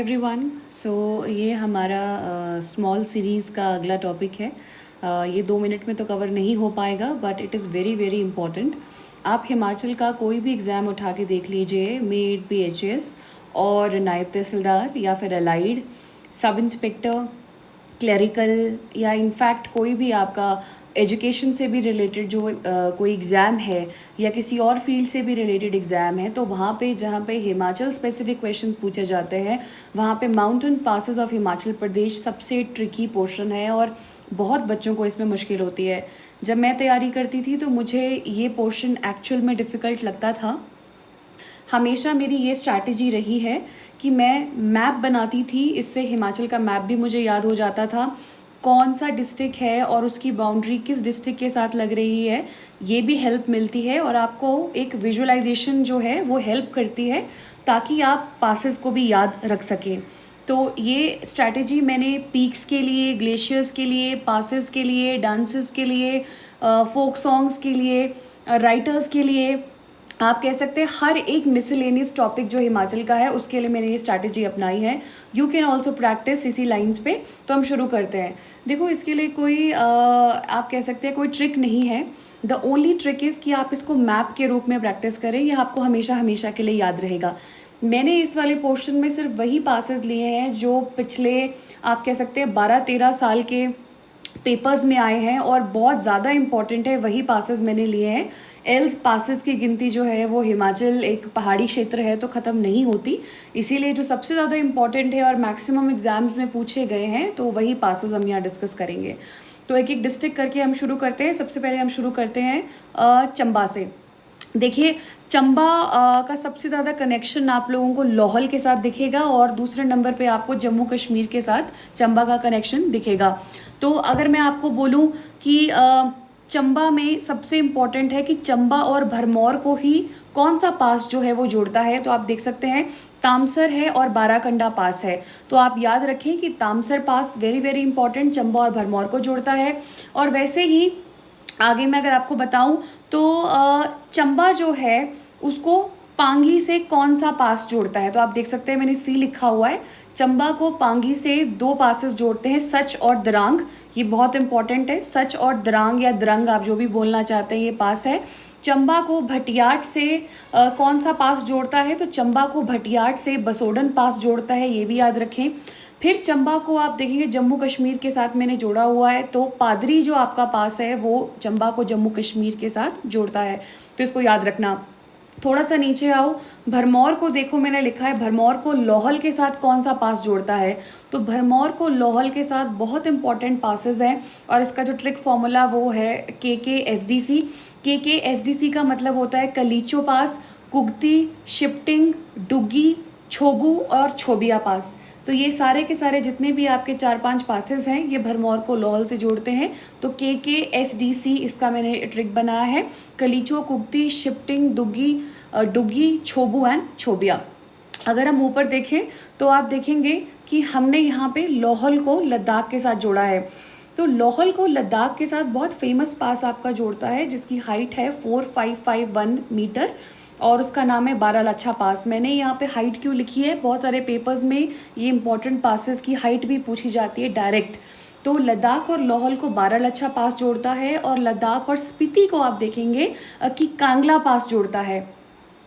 Everyone. ये हमारा small series का अगला टॉपिक है। ये 2 मिनट में तो कवर नहीं हो पाएगा, but it is very very important. आप हिमाचल का कोई भी एग्ज़ाम उठा के देख लीजिए, मे इट बी एचएस और नायब तहसीलदार या फिर अलाइड, सब इंस्पेक्टर, क्लरिकल, या इनफैक्ट कोई भी आपका एजुकेशन से भी रिलेटेड जो कोई एग्ज़ाम है या किसी और फील्ड से भी रिलेटेड एग्ज़ाम है, तो वहाँ पे जहाँ पे हिमाचल स्पेसिफिक क्वेश्चंस पूछे जाते हैं, वहाँ पे mountain passes of Himachal Pradesh सबसे ट्रिकी पोर्शन है और बहुत बच्चों को इसमें मुश्किल होती है। जब मैं तैयारी करती थी तो मुझे ये पोर्शन एक्चुअल में डिफ़िकल्ट लगता था। हमेशा मेरी ये स्ट्रैटेजी रही है कि मैं मैप बनाती थी, इससे हिमाचल का मैप भी मुझे याद हो जाता था, कौन सा डिस्ट्रिक्ट है और उसकी बाउंड्री किस डिस्ट्रिक्ट के साथ लग रही है, ये भी हेल्प मिलती है और आपको एक विजुअलाइजेशन जो है वो हेल्प करती है ताकि आप पासेस को भी याद रख सकें। तो ये स्ट्रैटेजी मैंने पीक्स के लिए, ग्लेशियर्स के लिए, पासेस के लिए, डांसेस के लिए, फोक सॉन्ग्स के लिए, राइटर्स के लिए, आप कह सकते हैं हर एक मिसलेनियस टॉपिक जो हिमाचल का है उसके लिए मैंने ये स्ट्रैटेजी अपनाई है। यू कैन ऑल्सो प्रैक्टिस इसी लाइंस पे। तो हम शुरू करते हैं। देखो, इसके लिए कोई आप कह सकते हैं कोई ट्रिक नहीं है। द ओनली ट्रिक इज़ कि आप इसको मैप के रूप में प्रैक्टिस करें, यह आपको हमेशा हमेशा के लिए याद रहेगा। मैंने इस वाले पोर्शन में सिर्फ वही पासेस लिए हैं जो पिछले आप कह सकते हैं 12-13 साल के पेपर्स में आए हैं और बहुत ज़्यादा इम्पॉर्टेंट है, वही पासेस मैंने लिए हैं। एल्स पासेस की गिनती जो है वो हिमाचल एक पहाड़ी क्षेत्र है तो ख़त्म नहीं होती, इसीलिए जो सबसे ज़्यादा इम्पॉर्टेंट है और मैक्सिमम एग्जाम्स में पूछे गए हैं तो वही पासेस हम यहाँ डिस्कस करेंगे। तो एक एक डिस्ट्रिक्ट करके हम शुरू करते हैं। सबसे पहले हम शुरू करते हैं चंबा से। देखिए, चंबा का सबसे ज़्यादा कनेक्शन आप लोगों को लाहौल के साथ दिखेगा और दूसरे नंबर पे आपको जम्मू कश्मीर के साथ चंबा का कनेक्शन दिखेगा। तो अगर मैं आपको बोलूं कि चंबा में सबसे इम्पॉर्टेंट है कि चंबा और भरमौर को ही कौन सा पास जो है वो जोड़ता है, तो आप देख सकते हैं तामसर है और बाराकंडा पास है। तो आप याद रखें कि तामसर पास वेरी वेरी इंपॉर्टेंट चंबा और भरमौर को जोड़ता है। और वैसे ही आगे मैं अगर आपको बताऊं तो चंबा जो है उसको पांगी से कौन सा पास जोड़ता है, तो आप देख सकते हैं मैंने सी लिखा हुआ है। चंबा को पांगी से 2 पासेस जोड़ते हैं, सच और दरांग। ये बहुत इंपॉर्टेंट है, सच और दरांग या दरंग आप जो भी बोलना चाहते हैं, ये पास है। चंबा को भटियाट से कौन सा पास जोड़ता है, तो चंबा को भटियाट से बसोडन पास जोड़ता है, ये भी याद रखें। फिर चंबा को आप देखेंगे जम्मू कश्मीर के साथ मैंने जोड़ा हुआ है, तो पादरी जो आपका पास है वो चंबा को जम्मू कश्मीर के साथ जोड़ता है, तो इसको याद रखना। थोड़ा सा नीचे आओ, भरमौर को देखो मैंने लिखा है भरमौर को लाहौल के साथ कौन सा पास जोड़ता है, तो भरमौर को लाहौल के साथ बहुत इंपॉर्टेंट पासेस हैं और इसका जो ट्रिक फॉर्मूला वो है KKSDC। KKSDC का मतलब होता है कलीचो पास, कुगती, शिफ्टिंग, डुग्गी, छोबू और छोबिया पास। तो ये सारे के सारे जितने भी आपके 4-5 पासेस हैं ये भरमौर को लाहौल से जोड़ते हैं। तो KKSDC इसका मैंने ट्रिक बनाया है, कलीचो, कुगती, शिफ्टिंग, डुग्गी, छोबू एंड छोबिया। अगर हम ऊपर देखें तो आप देखेंगे कि हमने यहाँ पे लाहौल को लद्दाख के साथ जोड़ा है। तो लाहौल को लद्दाख के साथ बहुत फेमस पास आपका जोड़ता है जिसकी हाइट है 4551 मीटर और उसका नाम है बारालाचा पास। मैंने यहाँ पे हाइट क्यों लिखी है, बहुत सारे पेपर्स में ये इंपॉर्टेंट पासेस की हाइट भी पूछी जाती है डायरेक्ट। तो लद्दाख और लाहौल को बारालाचा पास जोड़ता है और लद्दाख और स्पीति को आप देखेंगे कि कांगला पास जोड़ता है।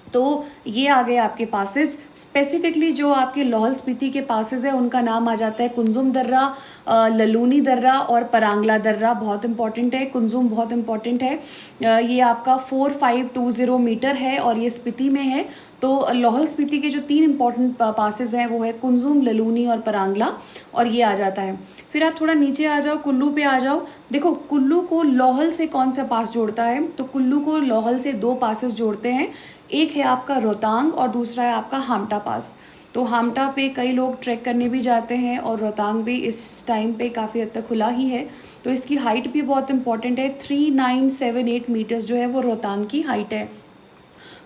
तो ये आ गए आपके पासेस। स्पेसिफिकली जो आपके लाहौल स्पीति के पासेस है उनका नाम आ जाता है कुंजुम दर्रा, ललूनी दर्रा और परांगला दर्रा। बहुत इंपॉर्टेंट है, कुंजुम बहुत इंपॉर्टेंट है। ये आपका 4520 मीटर है और ये स्पीति में है। तो लाहौल स्पीति के जो 3 इंपॉर्टेंट पासेस हैं वो है कुंजुम, ललूनी और परांगला, और ये आ जाता है। फिर आप थोड़ा नीचे आ जाओ, कुल्लू पे आ जाओ। देखो, कुल्लू को लाहौल से कौन सा पास जोड़ता है, तो कुल्लू को लाहौल से 2 पासेस जोड़ते हैं। एक है आपका रोहतांग और दूसरा है आपका हामटा पास। तो हामटा पे कई लोग ट्रैक करने भी जाते हैं और रोहतांग भी इस टाइम पे काफ़ी हद तक खुला ही है। तो इसकी हाइट भी बहुत इंपॉर्टेंट है, 3978 मीटर्स जो है वो रोहतांग की हाइट है।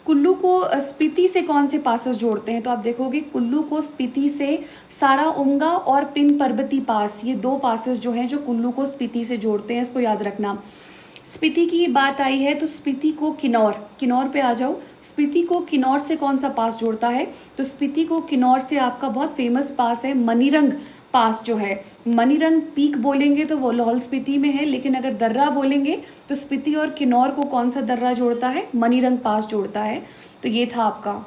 कुल्लू को स्पीति से कौन से पासेस जोड़ते हैं, तो आप देखोगे कुल्लू को स्पीति से सारा उमगा और पिन पर्बती पास, ये 2 पासेस जो हैं जो कुल्लू को स्पीति से जोड़ते हैं, इसको याद रखना। स्पीति की बात आई है तो स्पीति को किन्नौर, किन्नौर पे आ जाओ। स्पीति को किन्नौर से कौन सा पास जोड़ता है? तो स्पीति को किन्नौर से आपका बहुत फेमस पास है मनीरंग पास जो है। मनीरंग पीक बोलेंगे तो वो लाहौल स्पीति में है, लेकिन अगर दर्रा बोलेंगे तो स्पीति और किन्नौर को कौन सा दर्रा जोड़ता है? मनीरंग पास जोड़ता है। तो ये था आपका।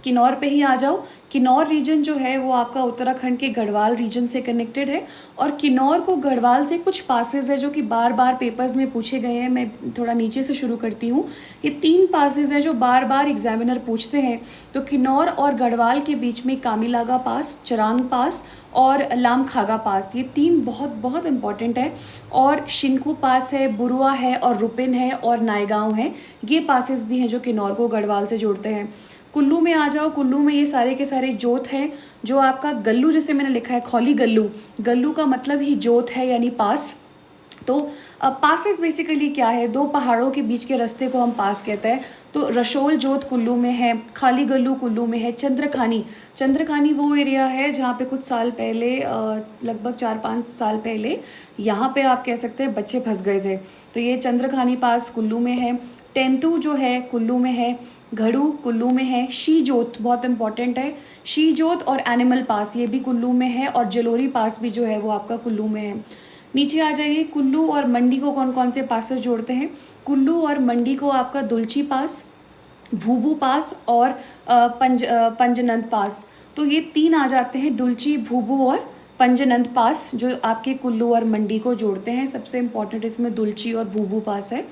किन्नौर पे ही आ जाओ। किन्नौर रीजन जो है वो आपका उत्तराखंड के गढ़वाल रीजन से कनेक्टेड है, और किन्नौर को गढ़वाल से कुछ पासेस है जो कि बार बार पेपर्स में पूछे गए हैं। मैं थोड़ा नीचे से शुरू करती हूँ। ये 3 पासेस हैं जो बार बार एग्जामिनर पूछते हैं। तो किन्नौर और गढ़वाल के बीच में कामीलागा पास, चरांग पास और लामखागा पास, ये 3 बहुत बहुत इंपॉर्टेंट है। और शिनकू पास है, बुरुआ है और रुपिन है और नायगांव है। ये पासेस भी हैं जो किन्नौर को गढ़वाल से जोड़ते हैं। कुल्लू में आ जाओ। कुल्लू में ये सारे के सारे जोत हैं। जो आपका गल्लू, जैसे मैंने लिखा है खौली गल्लू, गल्लू का मतलब ही जोत है यानी पास। तो पासेस बेसिकली क्या है? 2 पहाड़ों के बीच के रास्ते को हम पास कहते हैं। तो रशोल जोत कुल्लू में है, खाली गल्लू कुल्लू में है। चंद्रखानी, चंद्रखानी वो एरिया है जहाँ पे कुछ साल पहले, लगभग 4-5 साल पहले, यहाँ पे आप कह सकते हैं बच्चे फंस गए थे। तो ये चंद्रखानी पास कुल्लू में है। टेंतु जो है कुल्लू में है। घड़ू कुल्लू में है। शी जोत बहुत इंपॉर्टेंट है। शी जोत और एनिमल पास ये भी कुल्लू में है, और जलोरी पास भी जो है वो आपका कुल्लू में है। नीचे आ जाइए। कुल्लू और मंडी को कौन कौन से पासेस जोड़ते हैं? कुल्लू और मंडी को आपका दुलची पास, भूबू पास और पंजनंद पास। तो ये 3 आ जाते हैं, दुलची, भूबू और पंजनंद पास, जो आपके कुल्लू और मंडी को जोड़ते हैं। सबसे इम्पोर्टेंट इसमें दुलची और भूबू पास है।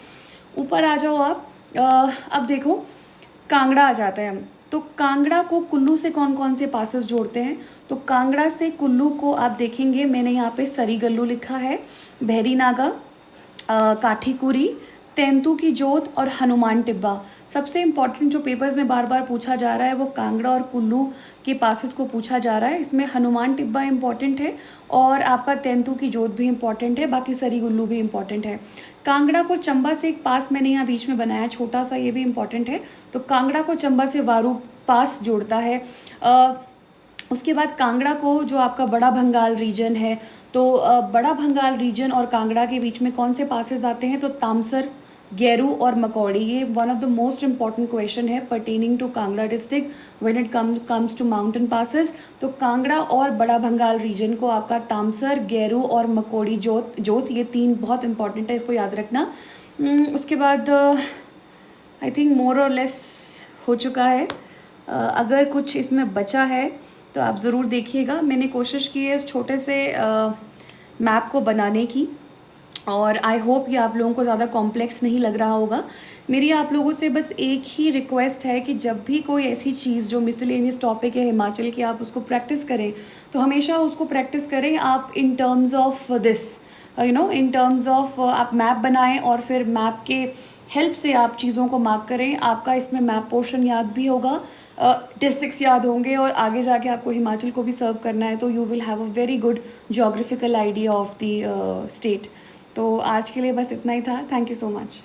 ऊपर आ जाओ आप। अब देखो कांगड़ा आ जाता है। तो कांगड़ा को कुल्लू से कौन कौन से पासेस जोड़ते हैं? तो कांगड़ा से कुल्लू को आप देखेंगे, मैंने यहाँ पे सरीगल्लू लिखा है, बहरी नागा, काठीकुरी, तेंतु की जोत और हनुमान टिब्बा। सबसे इम्पॉर्टेंट जो पेपर्स में बार बार पूछा जा रहा है वो कांगड़ा और कुल्लू के पासेस को पूछा जा रहा है। इसमें हनुमान टिब्बा इम्पॉर्टेंट है और आपका तेंतु की जोत भी इम्पॉर्टेंट है, बाकी सरीगुल्लू भी इम्पॉर्टेंट है। कांगड़ा को चंबा से एक पास मैंने यहाँ बीच में बनाया छोटा सा, ये भी इम्पॉर्टेंट है। तो कांगड़ा को चंबा से वारू पास जोड़ता है। उसके बाद कांगड़ा को जो आपका बड़ा भंगाल रीजन है, तो बड़ा भंगाल रीजन और कांगड़ा के बीच में कौन से पासेस आते हैं? तो तामसर, गेरू और मकौड़ी। ये one of the most important question है pertaining to Kangra district when it comes to mountain passes. तो कांगड़ा और बड़ा भंगाल रीजन को आपका तामसर, गेरू और मकौड़ी जोत ये 3 बहुत इंपॉर्टेंट है, इसको याद रखना। उसके बाद आई थिंक मोर और लेस हो चुका है। अगर कुछ इसमें बचा है तो आप ज़रूर देखिएगा। मैंने कोशिश की है इस छोटे से मैप को बनाने की, और आई होप ये आप लोगों को ज़्यादा कॉम्प्लेक्स नहीं लग रहा होगा। मेरी आप लोगों से बस एक ही रिक्वेस्ट है कि जब भी कोई ऐसी चीज़ जो मिसलेनियस टॉपिक है हिमाचल की, आप उसको प्रैक्टिस करें तो हमेशा उसको प्रैक्टिस करें आप in terms of this, in terms of आप मैप बनाएं और फिर मैप के हेल्प से आप चीज़ों को मार्क करें। आपका इसमें मैप पोर्शन याद भी होगा, डिस्ट्रिक्ट्स याद होंगे, और आगे जाके आपको हिमाचल को भी सर्व करना है, तो you will have a very good geographical idea of the state. तो आज के लिए बस इतना ही था। Thank you so much.